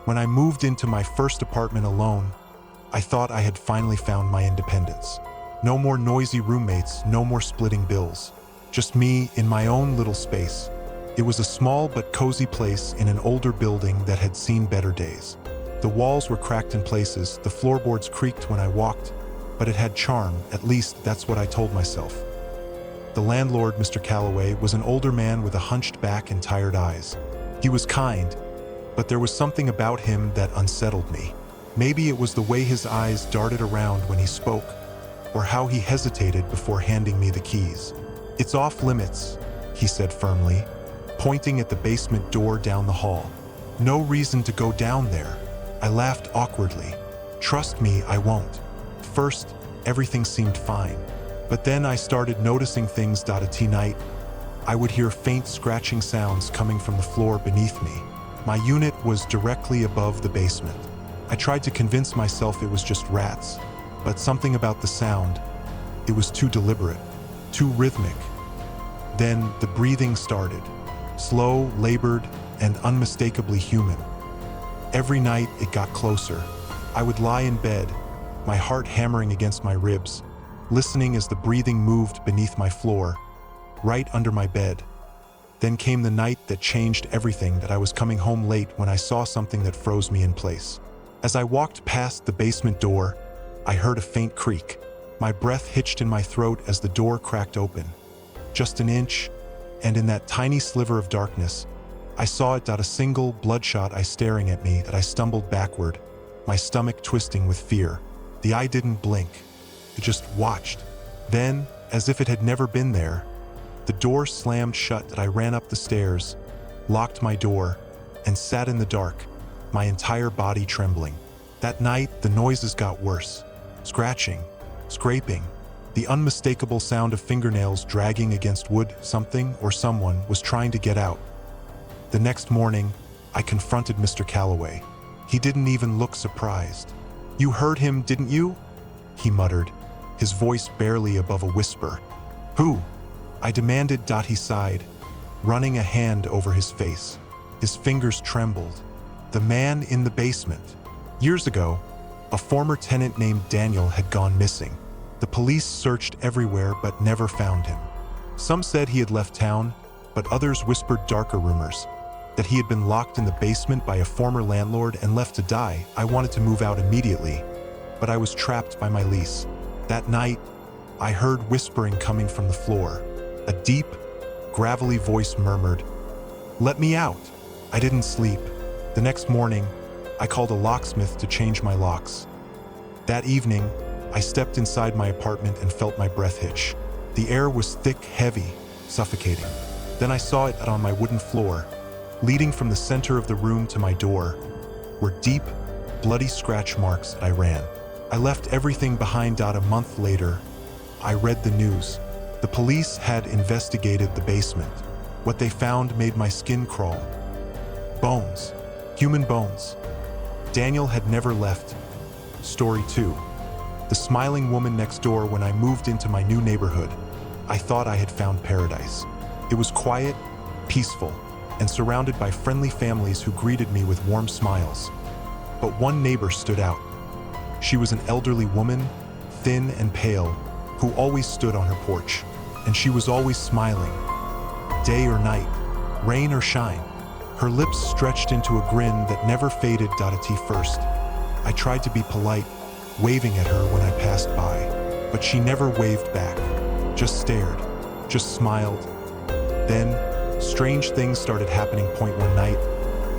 When I moved into my first apartment alone, I thought I had finally found my independence. No more noisy roommates, no more splitting bills. Just me in my own little space. It was a small but cozy place in an older building that had seen better days. The walls were cracked in places, the floorboards creaked when I walked, but it had charm, at least that's what I told myself. The landlord, Mr. Calloway, was an older man with a hunched back and tired eyes. He was kind, but there was something about him that unsettled me. Maybe it was the way his eyes darted around when he spoke, or how he hesitated before handing me the keys. "It's off limits," he said firmly, pointing at the basement door down the hall. "No reason to go down there." I laughed awkwardly. "Trust me, I won't." First, everything seemed fine, but then I started noticing things. At night, I would hear faint scratching sounds coming from the floor beneath me. My unit was directly above the basement. I tried to convince myself it was just rats, but something about the sound, it was too deliberate, too rhythmic. Then the breathing started, slow, labored, and unmistakably human. Every night it got closer. I would lie in bed, my heart hammering against my ribs, listening as the breathing moved beneath my floor, right under my bed. Then came the night that changed everything. That I was coming home late when I saw something that froze me in place. As I walked past the basement door, I heard a faint creak. My breath hitched in my throat as the door cracked open. Just an inch, and in that tiny sliver of darkness, I saw it. A single bloodshot eye staring at me. That I stumbled backward, my stomach twisting with fear. The eye didn't blink. It just watched. Then, as if it had never been there, the door slammed shut. That I ran up the stairs, locked my door, and sat in the dark, my entire body trembling. That night, the noises got worse. Scratching, scraping, the unmistakable sound of fingernails dragging against wood. Something or someone was trying to get out. The next morning, I confronted Mr. Calloway. He didn't even look surprised. "You heard him, didn't you?" he muttered, his voice barely above a whisper. "Who?" I demanded. He sighed, running a hand over his face. His fingers trembled. "The man in the basement. Years ago, a former tenant named Daniel had gone missing. The police searched everywhere but never found him. Some said he had left town, but others whispered darker rumors, that he had been locked in the basement by a former landlord and left to die. I wanted to move out immediately, but I was trapped by my lease. That night, I heard whispering coming from the floor. A deep, gravelly voice murmured, "Let me out." I didn't sleep. The next morning, I called a locksmith to change my locks. That evening, I stepped inside my apartment and felt my breath hitch. The air was thick, heavy, suffocating. Then I saw it on my wooden floor. Leading from the center of the room to my door were deep, bloody scratch marks. I ran. I left everything behind. A month later, I read the news. The police had investigated the basement. What they found made my skin crawl. Bones. Human bones. Daniel had never left. Story 2. The smiling woman next door. When I moved into my new neighborhood, I thought I had found paradise. It was quiet, peaceful, and surrounded by friendly families who greeted me with warm smiles. But one neighbor stood out. She was an elderly woman, thin and pale, who always stood on her porch. And she was always smiling. Day or night, rain or shine. Her lips stretched into a grin that never faded. At first, I tried to be polite, waving at her when I passed by. But she never waved back, just stared, just smiled. Then, strange things started happening. One night,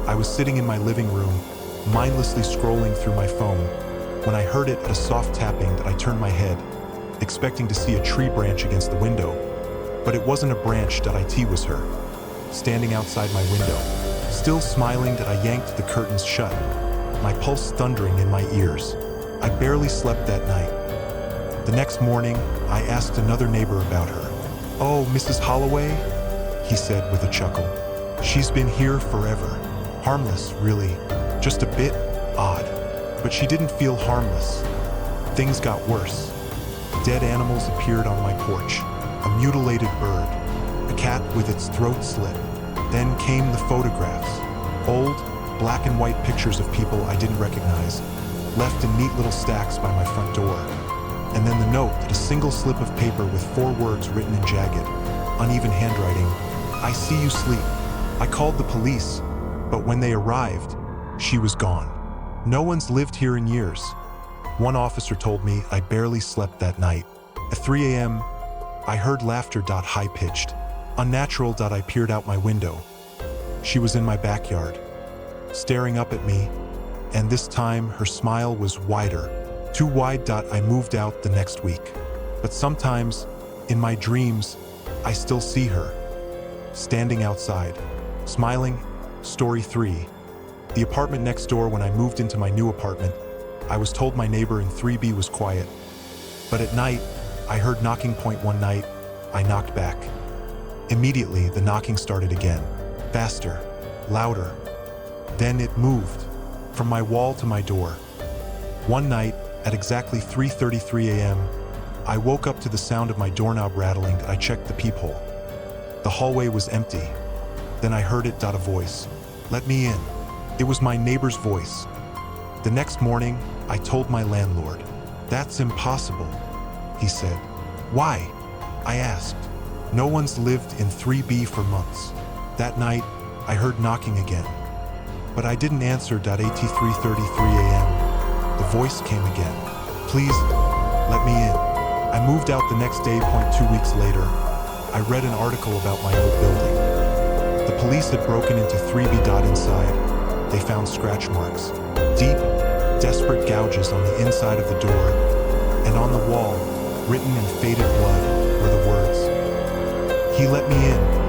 I was sitting in my living room, mindlessly scrolling through my phone, when I heard it, a soft tapping. That I turned my head, expecting to see a tree branch against the window. But it wasn't a branch. It was her, standing outside my window. Still smiling. That I yanked the curtains shut, my pulse thundering in my ears. I barely slept that night. The next morning, I asked another neighbor about her. "Oh, Mrs. Holloway?" he said with a chuckle. "She's been here forever. Harmless, really. Just a bit odd." But she didn't feel harmless. Things got worse. Dead animals appeared on my porch. A mutilated bird. A cat with its throat slit. Then came the photographs. Old, black and white pictures of people I didn't recognize, left in neat little stacks by my front door. And then the note, a single slip of paper with 4 words written in jagged, uneven handwriting. I see you sleep. I called the police, but when they arrived, she was gone. No one's lived here in years. One officer told me I barely slept that night. At 3 a.m., I heard laughter. High-pitched, unnatural. I peered out my window. She was in my backyard, staring up at me, and this time her smile was wider, too wide. I moved out the next week. But sometimes, in my dreams, I still see her, standing outside, smiling. Story 3. The apartment next door. When I moved into my new apartment, I was told my neighbor in 3B was quiet. But at night, I heard knocking. One night, I knocked back. Immediately, the knocking started again, faster, louder. Then it moved, from my wall to my door. One night, at exactly 3:33 a.m., I woke up to the sound of my doorknob rattling. I checked the peephole. The hallway was empty. Then I heard it. A voice. Let me in. It was my neighbor's voice. The next morning, I told my landlord. That's impossible, he said. Why? I asked. No one's lived in 3B for months. That night, I heard knocking again. But I didn't answer. At 3:33 a.m., the voice came again. Please, let me in. I moved out the next day. 2 weeks later, I read an article about my old building. The police had broken into 3B. Inside, they found scratch marks, deep, desperate gouges on the inside of the door, and on the wall, written in faded blood, were the words, "He let me in."